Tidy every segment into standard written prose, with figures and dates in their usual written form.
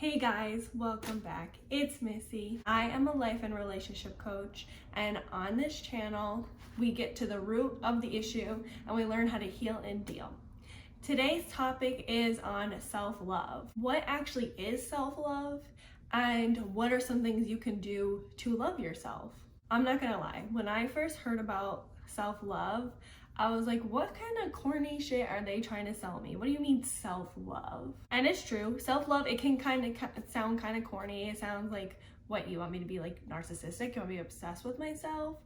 Hey guys, welcome back. It's Missy. I am a life and relationship coach, and on this channel, we get to the root of the issue and we learn how to heal and deal. Today's topic is on self-love. What actually is self-love, and what are some things you can do to love yourself? I'm not gonna lie, when I first heard about self-love, I was like, what kind of corny shit are they trying to sell me? What do you mean self-love? And it's true, self-love, it can kind of sound kind of corny. It sounds like, what, you want me to be like narcissistic? You want me to be obsessed with myself?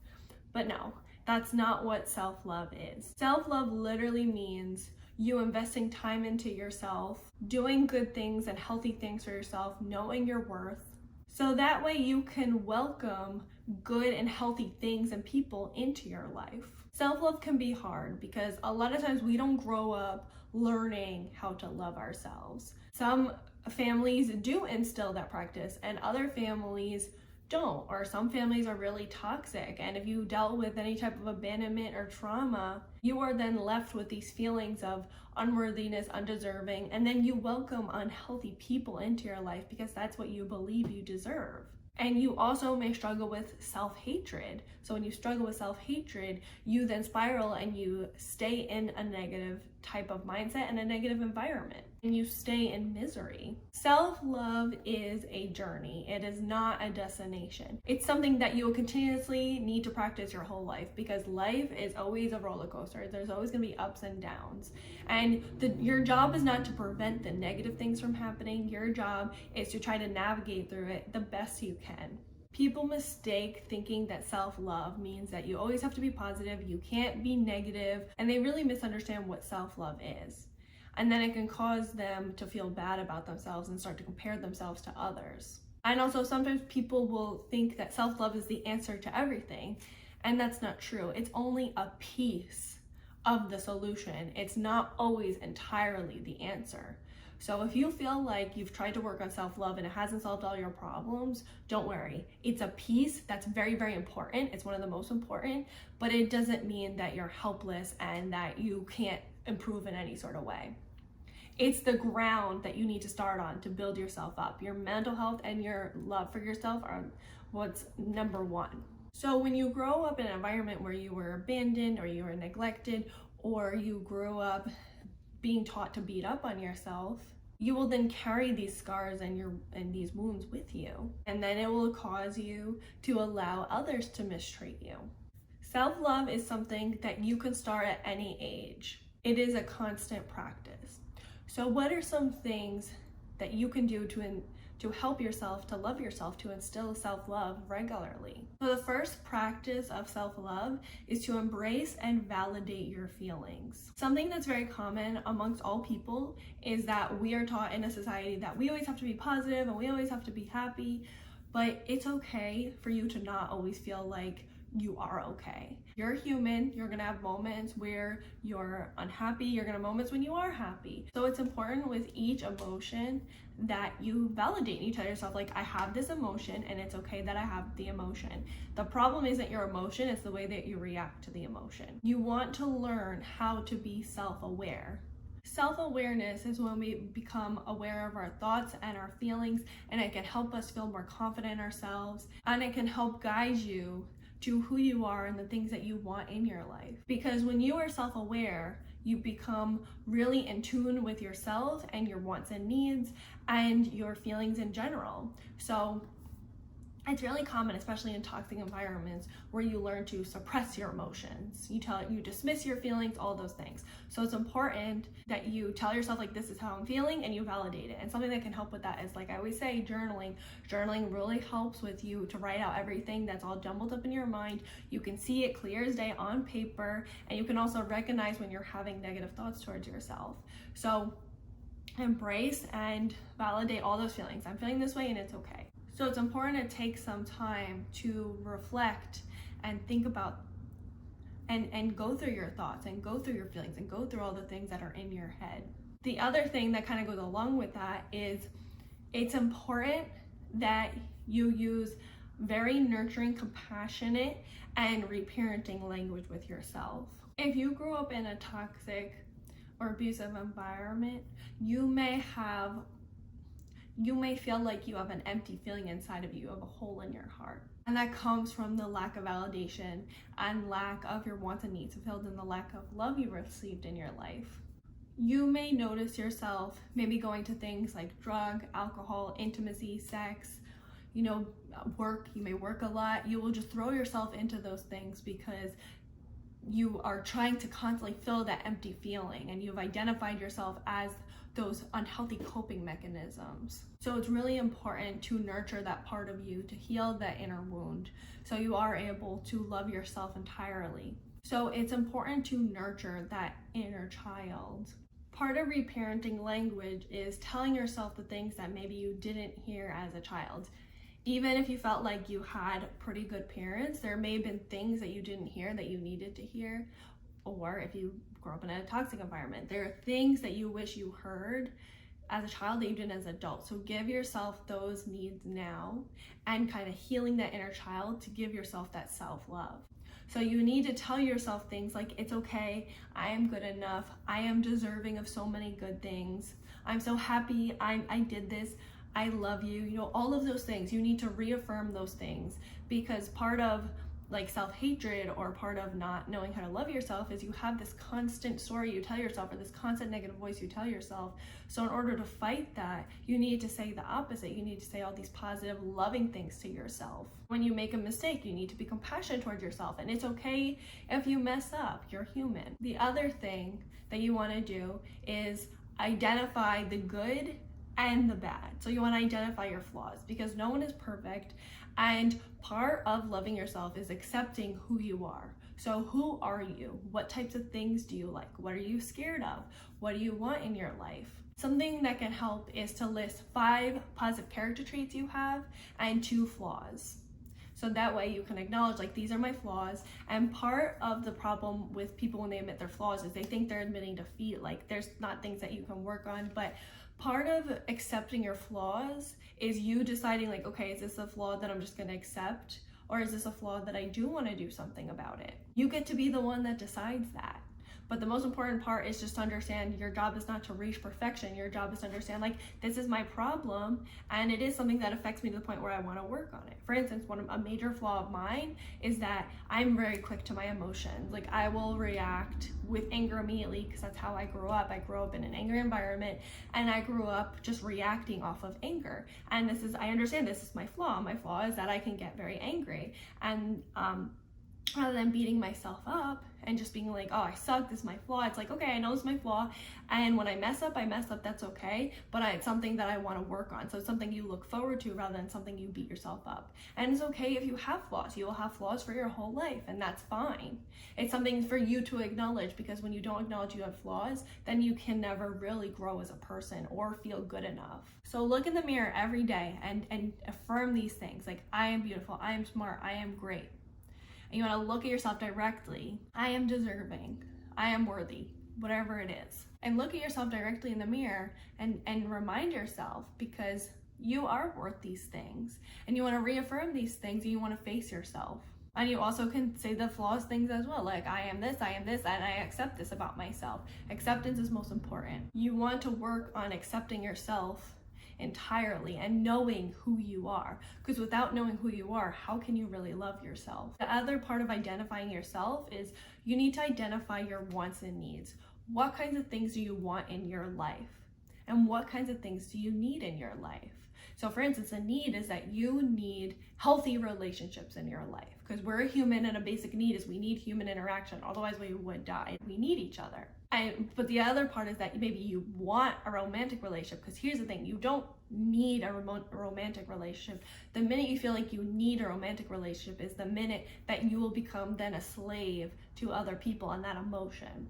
But no, that's not what self-love is. Self-love literally means you investing time into yourself, doing good things and healthy things for yourself, knowing your worth, so that way you can welcome good and healthy things and people into your life. Self-love can be hard because a lot of times we don't grow up learning how to love ourselves. Some families do instill that practice and other families don't, or some families are really toxic, and if you dealt with any type of abandonment or trauma, you are then left with these feelings of unworthiness, undeserving, and then you welcome unhealthy people into your life because that's what you believe you deserve. And you also may struggle with self-hatred. So when you struggle with self-hatred, you then spiral and you stay in a negative type of mindset and a negative environment, and you stay in misery. Self-love is a journey. It is not a destination. It's something that you will continuously need to practice your whole life because life is always a roller coaster. There's always going to be ups and downs. And your job is not to prevent the negative things from happening. Your job is to try to navigate through it the best you can. People mistake thinking that self-love means that you always have to be positive, you can't be negative, and they really misunderstand what self-love is. And then it can cause them to feel bad about themselves and start to compare themselves to others. And also sometimes people will think that self-love is the answer to everything, and that's not true. It's only a piece of the solution. It's not always entirely the answer. So if you feel like you've tried to work on self-love and it hasn't solved all your problems, don't worry. It's a piece that's very, very important. It's one of the most important, but it doesn't mean that you're helpless and that you can't improve in any sort of way. It's the ground that you need to start on to build yourself up. Your mental health and your love for yourself are what's number one. So when you grow up in an environment where you were abandoned or you were neglected, or you grew up being taught to beat up on yourself, you will then carry these scars and these wounds with you. And then it will cause you to allow others to mistreat you. Self-love is something that you can start at any age. It is a constant practice. So what are some things that you can do to help yourself, to love yourself, to instill self-love regularly? So the first practice of self-love is to embrace and validate your feelings. Something that's very common amongst all people is that we are taught in a society that we always have to be positive and we always have to be happy, but it's okay for you to not always feel like you are okay. You're human. You're gonna have moments where you're unhappy. You're gonna have moments when you are happy. So it's important with each emotion that you validate and you tell yourself, like, I have this emotion and it's okay that I have the emotion. The problem isn't your emotion, it's the way that you react to the emotion. You want to learn how to be self-aware. Self-awareness is when we become aware of our thoughts and our feelings, and it can help us feel more confident in ourselves, and it can help guide you to who you are and the things that you want in your life. Because when you are self-aware, you become really in tune with yourself and your wants and needs and your feelings in general. So it's really common, especially in toxic environments, where you learn to suppress your emotions. You dismiss your feelings, all those things. So it's important that you tell yourself, like, this is how I'm feeling, and you validate it. And something that can help with that is, like I always say, journaling. Journaling really helps with you to write out everything that's all jumbled up in your mind. You can see it clear as day on paper, and you can also recognize when you're having negative thoughts towards yourself. So embrace and validate all those feelings. I'm feeling this way and it's okay. So it's important to take some time to reflect and think about and go through your thoughts and go through your feelings and go through all the things that are in your head. The other thing that kind of goes along with that is it's important that you use very nurturing, compassionate, and reparenting language with yourself. If you grew up in a toxic or abusive environment, you may have you may feel like you have an empty feeling inside of you, of a hole in your heart. And that comes from the lack of validation and lack of your wants and needs fulfilled, and the lack of love you received in your life. You may notice yourself maybe going to things like drug, alcohol, intimacy, sex, work. You may work a lot. You will just throw yourself into those things because you are trying to constantly fill that empty feeling, and you've identified yourself as those unhealthy coping mechanisms. So it's really important to nurture that part of you, to heal that inner wound, so you are able to love yourself entirely. So it's important to nurture that inner child. Part of reparenting language is telling yourself the things that maybe you didn't hear as a child. Even if you felt like you had pretty good parents, there may have been things that you didn't hear that you needed to hear. Or if you grew up in a toxic environment, there are things that you wish you heard as a child that you didn't as an adult. So give yourself those needs now, and kind of healing that inner child to give yourself that self-love. So you need to tell yourself things like, it's okay, I am good enough, I am deserving of so many good things, I'm so happy I did this, I love you, all of those things. You need to reaffirm those things, because part of like self-hatred, or part of not knowing how to love yourself, is you have this constant story you tell yourself, or this constant negative voice you tell yourself. So in order to fight that, you need to say the opposite. You need to say all these positive, loving things to yourself. When you make a mistake, you need to be compassionate towards yourself, and it's okay if you mess up. You're human. The other thing that you want to do is identify the good and the bad. So you want to identify your flaws, because no one is perfect, and part of loving yourself is accepting who you are. So who are you? What types of things do you like? What are you scared of? What do you want in your life? Something that can help is to list 5 positive character traits you have and 2 flaws. So that way you can acknowledge, like, these are my flaws. And part of the problem with people when they admit their flaws is they think they're admitting defeat, like there's not things that you can work on. But part of accepting your flaws is you deciding, like, okay, is this a flaw that I'm just gonna accept? Or is this a flaw that I do wanna do something about it? You get to be the one that decides that. But the most important part is just to understand your job is not to reach perfection. Your job is to understand, like, this is my problem, and it is something that affects me to the point where I want to work on it. For instance, a major flaw of mine is that I'm very quick to my emotions. Like, I will react with anger immediately, because that's how I grew up. I grew up in an angry environment, and I grew up just reacting off of anger. And I understand this is my flaw. My flaw is that I can get very angry. And rather than beating myself up and just being like, oh, I suck, this is my flaw, it's like, okay, I know this is my flaw, and when I mess up, that's okay, but it's something that I want to work on. So it's something you look forward to rather than something you beat yourself up. And it's okay if you have flaws. You will have flaws for your whole life, and that's fine. It's something for you to acknowledge, because when you don't acknowledge you have flaws, then you can never really grow as a person or feel good enough. So look in the mirror every day and affirm these things, like, I am beautiful, I am smart, I am great. And you want to look at yourself directly. I am deserving. I am worthy, whatever it is. And look at yourself directly in the mirror and remind yourself, because you are worth these things. And you want to reaffirm these things, and you want to face yourself. And you also can say the flaws things as well, like, I am this, and I accept this about myself. Acceptance is most important. You want to work on accepting yourself entirely and knowing who you are, because without knowing who you are, how can you really love yourself? The other part of identifying yourself is you need to identify your wants and needs. What kinds of things do you want in your life, and what kinds of things do you need in your life? So for instance, a need is that you need healthy relationships in your life, because we're a human, and a basic need is we need human interaction, otherwise we would die. We need each other. But the other part is that maybe you want a romantic relationship, because here's the thing, you don't need a romantic relationship. The minute you feel like you need a romantic relationship is the minute that you will become then a slave to other people and that emotion.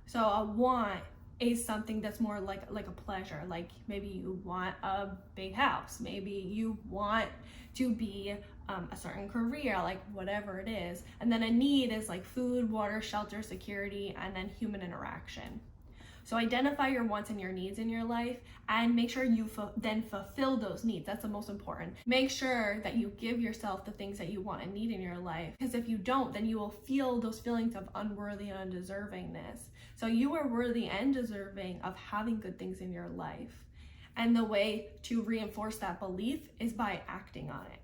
So a want is something that's more like a pleasure. Like, maybe you want a big house, maybe you want to be a certain career, like whatever it is. And then a need is like food, water, shelter, security, and then human interaction. So identify your wants and your needs in your life, and make sure you then fulfill those needs. That's the most important. Make sure that you give yourself the things that you want and need in your life, because if you don't, then you will feel those feelings of unworthy and undeservingness. So you are worthy and deserving of having good things in your life. And the way to reinforce that belief is by acting on it.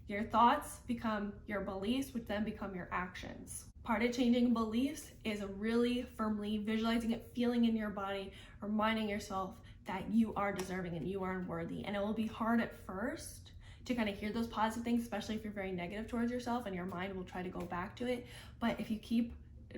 Your thoughts become your beliefs, which then become your actions. Part of changing beliefs is really firmly visualizing it, feeling in your body, reminding yourself that you are deserving and you are worthy. And it will be hard at first to kind of hear those positive things, especially if you're very negative towards yourself, and your mind will try to go back to it. But if you keep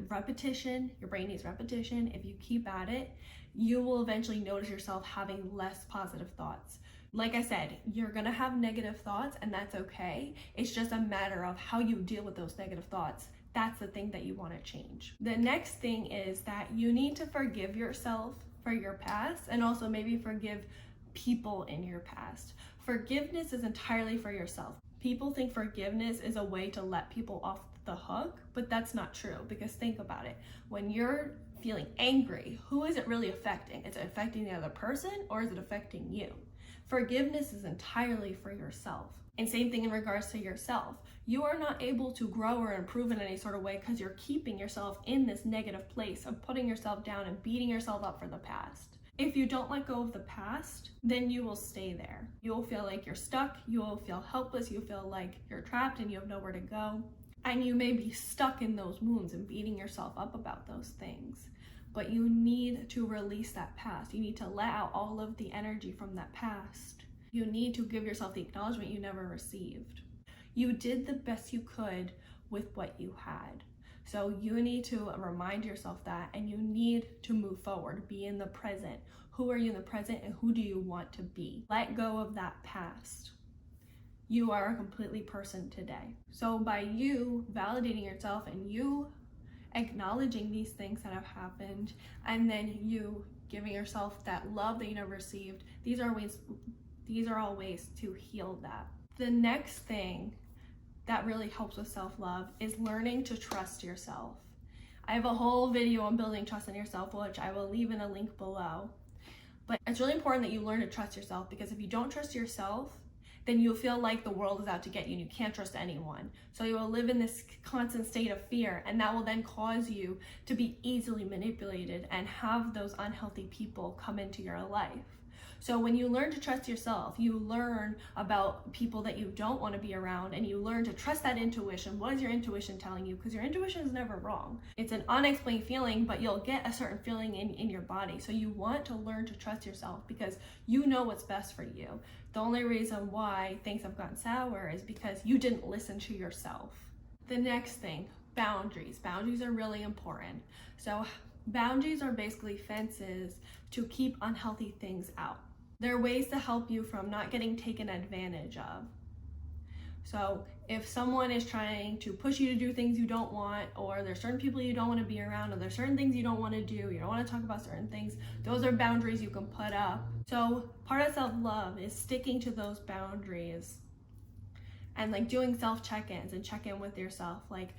repetition, your brain needs repetition. If you keep at it, you will eventually notice yourself having less positive thoughts. Like I said, you're gonna have negative thoughts, and that's okay. It's just a matter of how you deal with those negative thoughts. That's the thing that you want to change. The next thing is that you need to forgive yourself for your past, and also maybe forgive people in your past. Forgiveness is entirely for yourself. People think forgiveness is a way to let people off the hook, but that's not true, because think about it. When you're feeling angry, who is it really affecting? Is it affecting the other person, or is it affecting you? Forgiveness is entirely for yourself. And same thing in regards to yourself. You are not able to grow or improve in any sort of way because you're keeping yourself in this negative place of putting yourself down and beating yourself up for the past. If you don't let go of the past, then you will stay there. You will feel like you're stuck, you will feel helpless, you feel like you're trapped and you have nowhere to go. And you may be stuck in those wounds and beating yourself up about those things. But you need to release that past. You need to let out all of the energy from that past. You need to give yourself the acknowledgement you never received. You did the best you could with what you had. So you need to remind yourself that, and you need to move forward, be in the present. Who are you in the present, and who do you want to be? Let go of that past. You are a completely person today. So by you validating yourself and you acknowledging these things that have happened, and then you giving yourself that love that you never received, these are all ways to heal that. The next thing that really helps with self-love is learning to trust yourself. I have a whole video on building trust in yourself, which I will leave in a link below. But it's really important that you learn to trust yourself, because if you don't trust yourself, then you'll feel like the world is out to get you and you can't trust anyone. So you will live in this constant state of fear, and that will then cause you to be easily manipulated and have those unhealthy people come into your life. So when you learn to trust yourself, you learn about people that you don't want to be around, and you learn to trust that intuition. What is your intuition telling you? Because your intuition is never wrong. It's an unexplained feeling, but you'll get a certain feeling in your body. So you want to learn to trust yourself, because you know what's best for you. The only reason why things have gotten sour is because you didn't listen to yourself. The next thing, boundaries. Boundaries are really important. So boundaries are basically fences to keep unhealthy things out. They're ways to help you from not getting taken advantage of. So if someone is trying to push you to do things you don't want, or there's certain people you don't want to be around, or there's certain things you don't want to do, you don't want to talk about certain things, those are boundaries you can put up. So part of self-love is sticking to those boundaries and like doing self-check-ins and check in with yourself. Like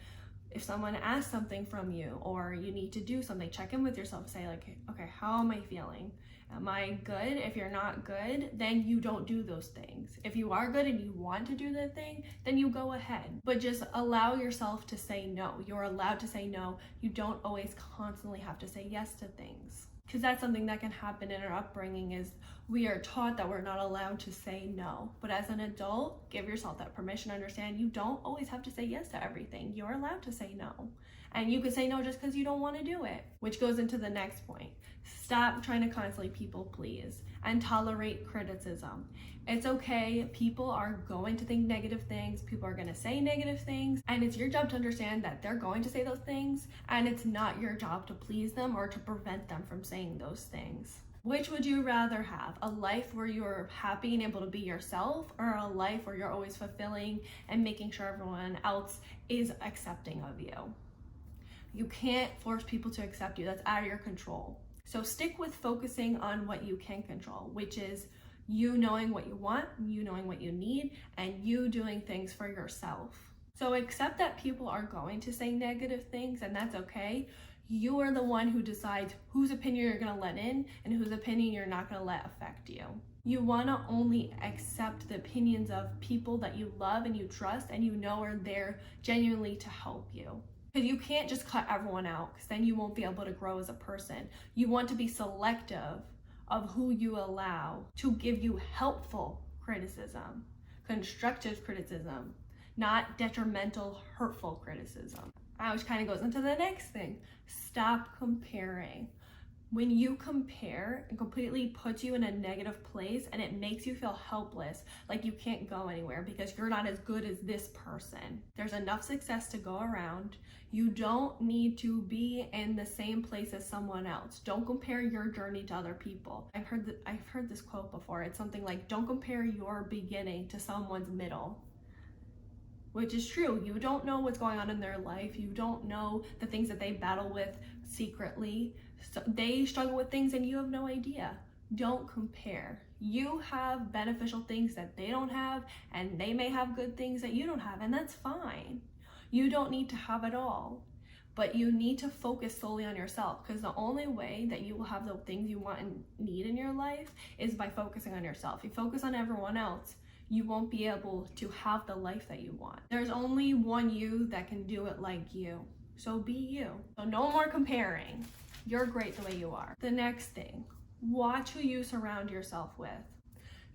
if someone asks something from you, or you need to do something, check in with yourself, say like, okay, how am I feeling? Am I good? If you're not good, then you don't do those things. If you are good and you want to do the thing, then you go ahead. But just allow yourself to say no. You're allowed to say no. You don't always constantly have to say yes to things. Because that's something that can happen in our upbringing, is we are taught that we're not allowed to say no. But as an adult, give yourself that permission to understand you don't always have to say yes to everything. You're allowed to say no. And you can say no just because you don't want to do it, which goes into the next point. Stop trying to constantly people please and tolerate criticism. It's okay. People are going to think negative things. People are going to say negative things. And it's your job to understand that they're going to say those things. And it's not your job to please them or to prevent them from saying those things. Which would you rather have? A life where you're happy and able to be yourself, or a life where you're always fulfilling and making sure everyone else is accepting of you? You can't force people to accept you. That's out of your control. So stick with focusing on what you can control, which is you knowing what you want, you knowing what you need, and you doing things for yourself. So accept that people are going to say negative things, and that's okay. You are the one who decides whose opinion you're going to let in and whose opinion you're not going to let affect you. You want to only accept the opinions of people that you love and you trust and you know are there genuinely to help you. Because you can't just cut everyone out, because then you won't be able to grow as a person. You want to be selective of who you allow to give you helpful criticism, constructive criticism, not detrimental, hurtful criticism. Which kind of goes into the next thing. Stop comparing. When you compare, it completely puts you in a negative place and it makes you feel helpless, like you can't go anywhere because you're not as good as this person. There's enough success to go around. You don't need to be in the same place as someone else. Don't compare your journey to other people. I've heard this quote before. It's something like, don't compare your beginning to someone's middle. Which is true. You don't know what's going on in their life. You don't know the things that they battle with secretly. So they struggle with things and you have no idea. Don't compare. You have beneficial things that they don't have, and they may have good things that you don't have, and that's fine. You don't need to have it all, but you need to focus solely on yourself, because the only way that you will have the things you want and need in your life is by focusing on yourself. If you focus on everyone else, you won't be able to have the life that you want. There's only one you that can do it like you. So be you. So no more comparing. You're great the way you are. The next thing, watch who you surround yourself with.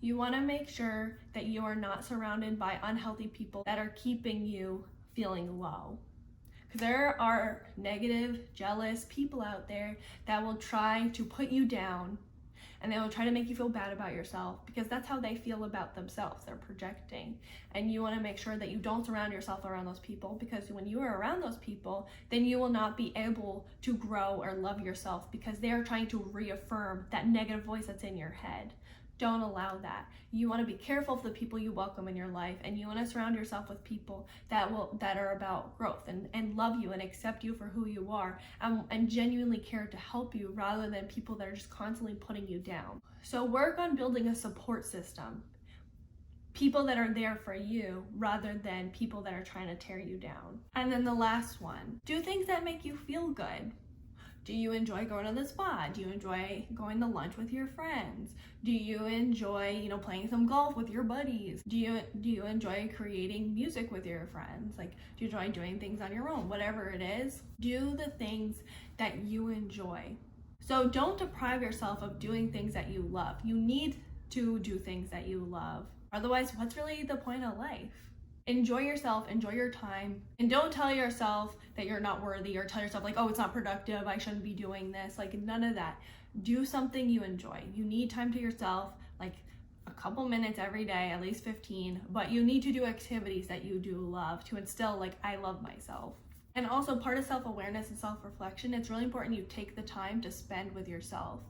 You want to make sure that you are not surrounded by unhealthy people that are keeping you feeling low. Because there are negative, jealous people out there that will try to put you down, and they will try to make you feel bad about yourself because that's how they feel about themselves. They're projecting. And you want to make sure that you don't surround yourself around those people, because when you are around those people, then you will not be able to grow or love yourself because they are trying to reaffirm that negative voice that's in your head. Don't allow that. You want to be careful of the people you welcome in your life, and you want to surround yourself with people that are about growth and love you and accept you for who you are, and genuinely care to help you, rather than people that are just constantly putting you down. So work on building a support system. People that are there for you rather than people that are trying to tear you down. And then the last one, do things that make you feel good. Do you enjoy going to the spa? Do you enjoy going to lunch with your friends? Do you enjoy, playing some golf with your buddies? Do you enjoy creating music with your friends? Like, do you enjoy doing things on your own? Whatever it is, do the things that you enjoy. So don't deprive yourself of doing things that you love. You need to do things that you love. Otherwise, what's really the point of life? Enjoy yourself, enjoy your time, and don't tell yourself that you're not worthy, or tell yourself like, oh, it's not productive, I shouldn't be doing this. Like, none of that. Do something you enjoy. You need time to yourself, like a couple minutes every day, at least 15, but you need to do activities that you do love to instill like, I love myself. And also, part of self-awareness and self-reflection, it's really important you take the time to spend with yourself.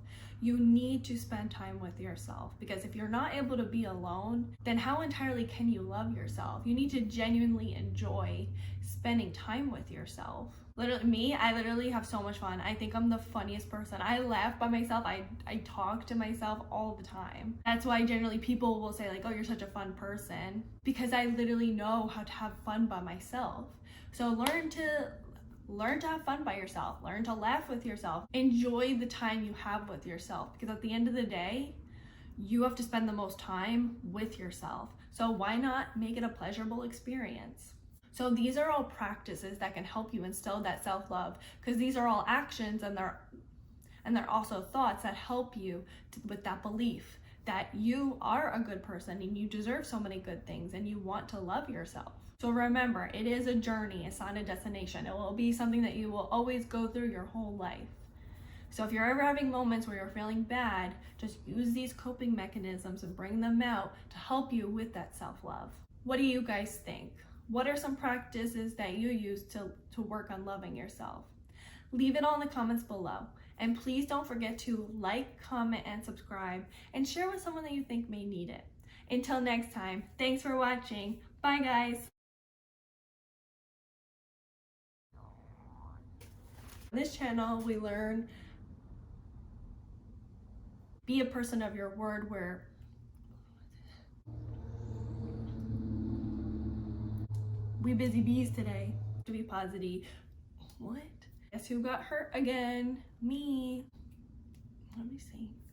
You need to spend time with yourself, because if you're not able to be alone, then how entirely can you love yourself? You need to genuinely enjoy spending time with yourself. Literally, I literally have so much fun. I think I'm the funniest person. I laugh by myself. I talk to myself all the time. That's why generally people will say like, oh, you're such a fun person, because I literally know how to have fun by myself. So learn to have fun by yourself, learn to laugh with yourself, enjoy the time you have with yourself, because at the end of the day, you have to spend the most time with yourself. So why not make it a pleasurable experience? So these are all practices that can help you instill that self-love, because these are all actions, and they're also thoughts that help you with that belief that you are a good person and you deserve so many good things and you want to love yourself. So remember, it is a journey, it's not a destination. It will be something that you will always go through your whole life. So if you're ever having moments where you're feeling bad, just use these coping mechanisms and bring them out to help you with that self-love. What do you guys think? What are some practices that you use to work on loving yourself? Leave it all in the comments below. And please don't forget to like, comment, and subscribe, and share with someone that you think may need it. Until next time, thanks for watching. Bye, guys. On this channel, we learn be a person of your word, where we busy bees today. To be positive. What? Guess who got hurt again? Me. Let me see.